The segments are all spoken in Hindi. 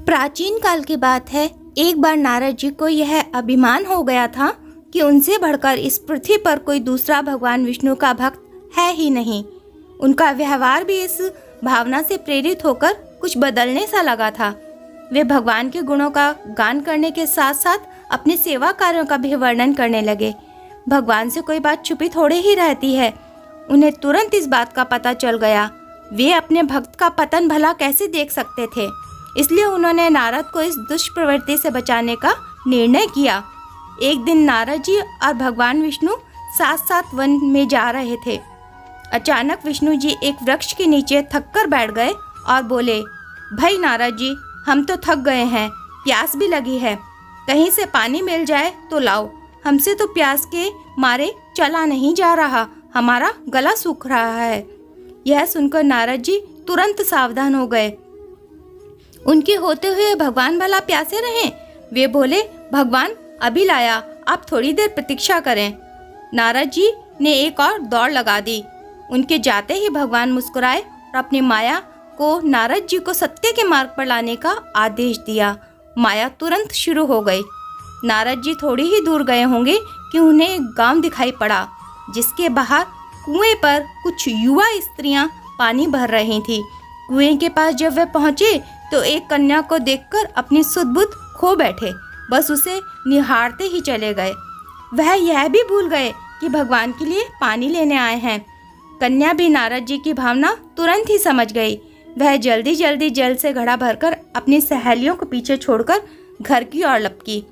प्राचीन काल की बात है। एक बार नारद जी को यह अभिमान हो गया था कि उनसे बढ़कर इस पृथ्वी पर कोई दूसरा भगवान विष्णु का भक्त है ही नहीं। उनका व्यवहार भी इस भावना से प्रेरित होकर कुछ बदलने सा लगा था। वे भगवान के गुणों का गान करने के साथ साथ अपने सेवा कार्यों का भी वर्णन करने लगे। भगवान से कोई बात छुपी थोड़े ही रहती है। उन्हें तुरंत इस बात का पता चल गया। वे अपने भक्त का पतन भला कैसे देख सकते थे, इसलिए उन्होंने नारद को इस दुष्प्रवृत्ति से बचाने का निर्णय किया। एक दिन नारद जी और भगवान विष्णु साथ साथ वन में जा रहे थे। अचानक विष्णु जी एक वृक्ष के नीचे थक कर बैठ गए और बोले, भाई नारद जी, हम तो थक गए हैं, प्यास भी लगी है, कहीं से पानी मिल जाए तो लाओ। हमसे तो प्यास के मारे चला नहीं जा रहा, हमारा गला सूख रहा है। यह सुनकर नारद जी तुरंत सावधान हो गए। उनके होते हुए भगवान भला प्यासे रहें? वे बोले, भगवान अभी लाया, आप थोड़ी देर प्रतीक्षा करें। नारद जी ने एक और दौड़ लगा दी। उनके जाते ही भगवान मुस्कुराए और अपनी माया को नारद जी को सत्य के मार्ग पर लाने का आदेश दिया। माया तुरंत शुरू हो गई। नारद जी थोड़ी ही दूर गए होंगे कि उन्हें एक गांव दिखाई पड़ा, जिसके बाहर कुएं पर कुछ युवा स्त्रियां पानी भर रही थीं। कुएं के पास जब वे पहुंचे तो एक कन्या को देखकर अपनी सुध-बुध खो बैठे, बस उसे निहारते ही चले गए। वह यह भी भूल गए कि भगवान के लिए पानी लेने आए हैं। कन्या भी नारद जी की भावना तुरंत ही समझ गई। वह जल्दी जल्दी जल से घड़ा भरकर अपनी सहेलियों को पीछे छोड़कर घर की ओर लपकी।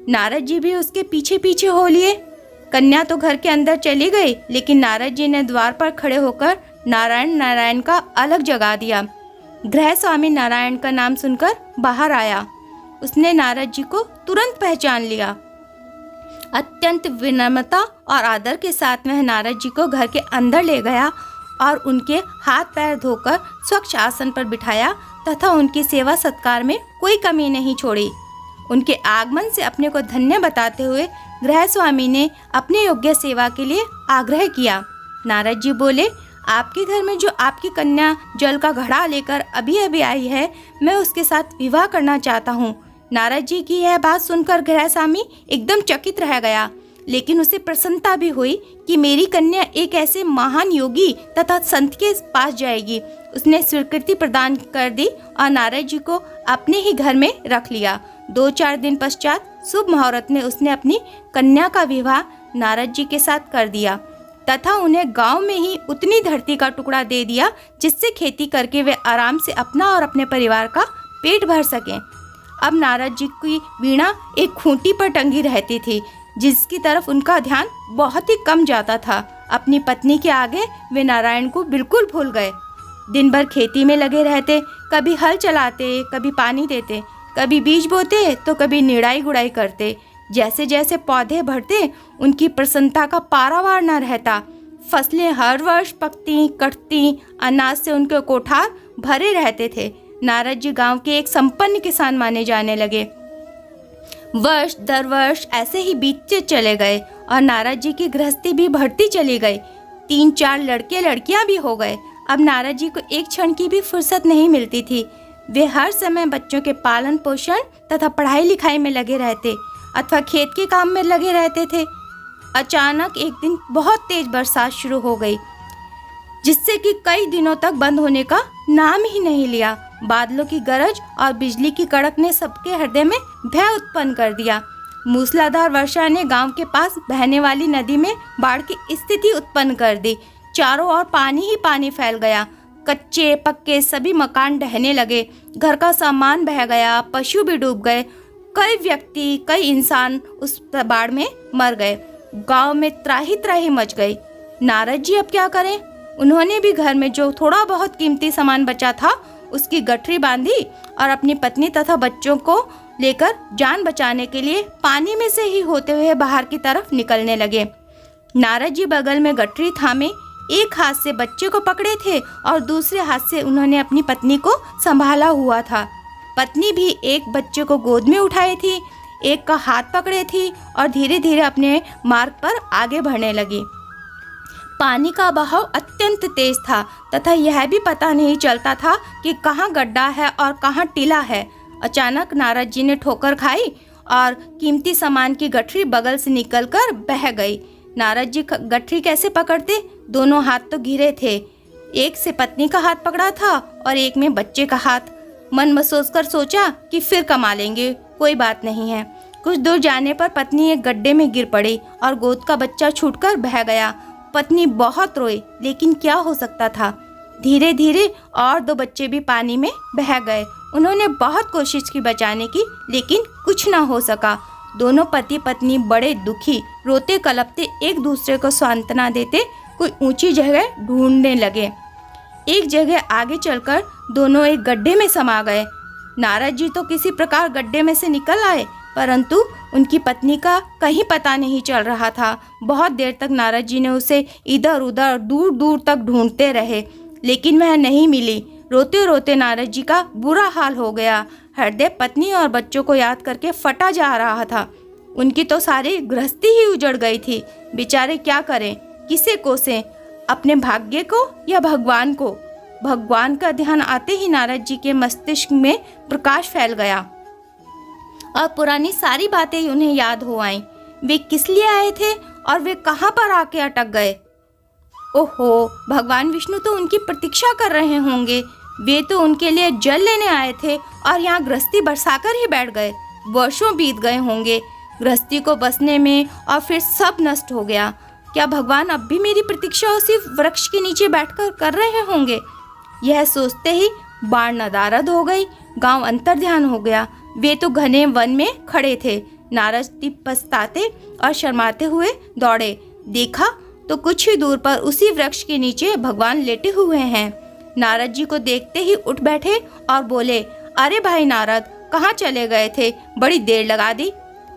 नारद जी भी उसके पीछे पीछे हो लिए। कन्या तो घर के अंदर चली गई, लेकिन नारद जी ने द्वार पर खड़े होकर नारायण नारायण का अलग जगा दिया। गृह स्वामी नारायण का नाम सुनकर बाहर आया। उसने नारद जी को तुरंत पहचान लिया। अत्यंत विनम्रता और आदर के साथ वह नारद जी को घर के अंदर ले गया और उनके हाथ पैर धोकर स्वच्छ आसन पर बिठाया तथा उनकी सेवा सत्कार में कोई कमी नहीं छोड़ी। उनके आगमन से अपने को धन्य बताते हुए गृह स्वामी ने अपने योग्य सेवा के लिए आग्रह किया। नारद जी बोले, आपके घर में जो आपकी कन्या जल का घड़ा लेकर अभी अभी आई है, मैं उसके साथ विवाह करना चाहता हूँ। नारद जी की यह बात सुनकर गृह स्वामी एकदम चकित रह गया, लेकिन उसे प्रसन्नता भी हुई कि मेरी कन्या एक ऐसे महान योगी तथा संत के पास जाएगी। उसने स्वीकृति प्रदान कर दी और नारद जी को अपने ही घर में रख लिया। 2-4 दिन पश्चात शुभ मुहूर्त में उसने अपनी कन्या का विवाह नारद जी के साथ कर दिया तथा उन्हें गांव में ही उतनी धरती का टुकड़ा दे दिया जिससे खेती करके वे आराम से अपना और अपने परिवार का पेट भर सकें। अब नारद जी की वीणा एक खूंटी पर टंगी रहती थी, जिसकी तरफ उनका ध्यान बहुत ही कम जाता था। अपनी पत्नी के आगे वे नारायण को बिल्कुल भूल गए। दिन भर खेती में लगे रहते, कभी हल चलाते, कभी पानी देते, कभी बीज बोते तो कभी निड़ाई गुड़ाई करते। जैसे जैसे पौधे बढ़ते, उनकी प्रसन्नता का पारावार न रहता। फसलें हर वर्ष पकती कटती, अनाज से उनके कोठार भरे रहते थे। नारद जी गांव के एक संपन्न किसान माने जाने लगे। वर्ष दर वर्ष ऐसे ही बीतते चले गए और नारद जी की गृहस्थी भी बढ़ती चली गई। 3-4 लड़के लड़कियां भी हो गए। अब नारद जी को एक क्षण की भी फुर्सत नहीं मिलती थी। वे हर समय बच्चों के पालन पोषण तथा पढ़ाई लिखाई में लगे रहते अथवा खेत के काम में लगे रहते थे। अचानक एक दिन बहुत तेज बरसात शुरू हो गई, जिससे कि कई दिनों तक बंद होने का नाम ही नहीं लिया। बादलों की गरज और बिजली की कड़क ने सबके हृदय में भय उत्पन्न कर दिया। मूसलाधार वर्षा ने गांव के पास बहने वाली नदी में बाढ़ की स्थिति उत्पन्न कर दी। चारों ओर पानी ही पानी फैल गया। कच्चे पक्के सभी मकान ढहने लगे। घर का सामान बह गया, पशु भी डूब गए। कई व्यक्ति, कई इंसान उस बाढ़ में मर गए। गांव में त्राही त्राही मच गई। नारद जी अब क्या करें? उन्होंने भी घर में जो थोड़ा बहुत कीमती सामान बचा था उसकी गठरी बांधी और अपनी पत्नी तथा बच्चों को लेकर जान बचाने के लिए पानी में से ही होते हुए बाहर की तरफ निकलने लगे। नारद जी बगल में गठरी थामे एक हाथ से बच्चे को पकड़े थे और दूसरे हाथ से उन्होंने अपनी पत्नी को संभाला हुआ था। पत्नी भी एक बच्चे को गोद में उठाई थी, एक का हाथ पकड़े थी और धीरे धीरे अपने मार्ग पर आगे बढ़ने लगी। पानी का बहाव अत्यंत तेज था तथा यह भी पता नहीं चलता था कि कहाँ गड्ढा है और कहाँ टीला है। अचानक नारद जी ने ठोकर खाई और कीमती सामान की गठरी बगल से निकलकर बह गई। नारद जी गठरी कैसे पकड़ते? दोनों हाथ तो घिरे थे। एक से पत्नी का हाथ पकड़ा था और एक में बच्चे का हाथ। मन में सोचकर सोचा कि फिर कमा लेंगे, कोई बात नहीं है। कुछ दूर जाने पर पत्नी एक गड्ढे में गिर पड़ी और गोद का बच्चा छूटकर बह गया। पत्नी बहुत रोई, लेकिन क्या हो सकता था। धीरे धीरे और 2 बच्चे भी पानी में बह गए। उन्होंने बहुत कोशिश की बचाने की, लेकिन कुछ ना हो सका। दोनों पति पत्नी बड़े दुखी, रोते कलपते एक दूसरे को सांत्वना देते कोई ऊंची जगह ढूंढने लगे। एक जगह आगे चलकर दोनों एक गड्ढे में समा गए। नारद जी तो किसी प्रकार गड्ढे में से निकल आए, परंतु उनकी पत्नी का कहीं पता नहीं चल रहा था। बहुत देर तक नारद जी ने उसे इधर उधर दूर दूर तक ढूंढते रहे, लेकिन वह नहीं मिली। रोते रोते नारद जी का बुरा हाल हो गया। हृदय पत्नी और बच्चों को याद करके फटा जा रहा था। उनकी तो सारी गृहस्थी ही उजड़ गई थी। बेचारे क्या करें, किसे कोसें, अपने भाग्य को या भगवान को। भगवान का ध्यान आते ही नारद जी के मस्तिष्क में प्रकाश फैल गया और पुरानी सारी बातें उन्हें याद हो आईं। वे किस लिए आए थे और वे कहाँ पर आके अटक गए? ओहो, भगवान विष्णु तो उनकी प्रतीक्षा कर रहे होंगे। वे तो उनके लिए जल लेने आए थे और यहाँ गृहस्थी बरसाकर ही बैठ गए। वर्षों बीत गए होंगे गृहस्थी को बसने में और फिर सब नष्ट हो गया। क्या भगवान अब भी मेरी प्रतीक्षा उसी वृक्ष के नीचे बैठकर कर रहे होंगे? यह सोचते ही बाण नदारद हो गई। गांव अंतर्ध्यान हो गया। वे तो घने वन में खड़े थे। नारद जी पछताते और शर्माते हुए दौड़े। देखा तो कुछ ही दूर पर उसी वृक्ष के नीचे भगवान लेटे हुए हैं। नारद जी को देखते ही उठ बैठे और बोले, अरे भाई नारद, कहाँ चले गए थे? बड़ी देर लगा दी,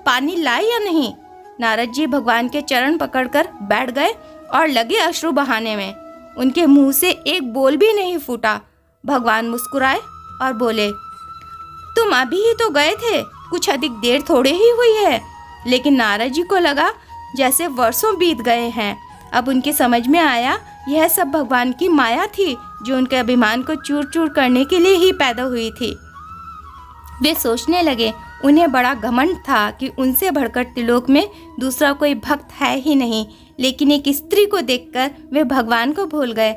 पानी लाए या नहीं? नारद जी भगवान के चरण पकड़कर बैठ गए और लगे अश्रु बहाने में। उनके मुंह से एक बोल भी नहीं फूटा। भगवान मुस्कुराए और बोले, तुम अभी ही तो गए थे, कुछ अधिक देर थोड़े ही हुई है। लेकिन नारद जी को लगा जैसे वर्षों बीत गए हैं। अब उनके समझ में आया यह सब भगवान की माया थी, जो उनके अभिमान को चूर चूर करने के लिए ही पैदा हुई थी। वे सोचने लगे, उन्हें बड़ा घमंड था कि उनसे बढ़कर त्रिलोक में दूसरा कोई भक्त है ही नहीं। लेकिन एक स्त्री को देखकर वे भगवान को भूल गए।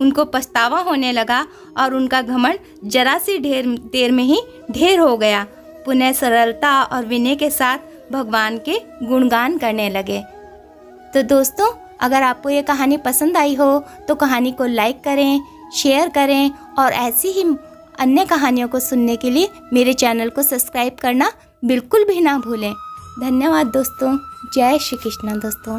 उनको पछतावा होने लगा और उनका घमंड जरा सी देर में ही ढेर हो गया। पुनः सरलता और विनय के साथ भगवान के गुणगान करने लगे। तो दोस्तों, अगर आपको ये कहानी पसंद आई हो तो कहानी को लाइक करें, शेयर करें और ऐसी ही अन्य कहानियों को सुनने के लिए मेरे चैनल को सब्सक्राइब करना बिल्कुल भी ना भूलें। धन्यवाद दोस्तों। जय श्री कृष्ण दोस्तों।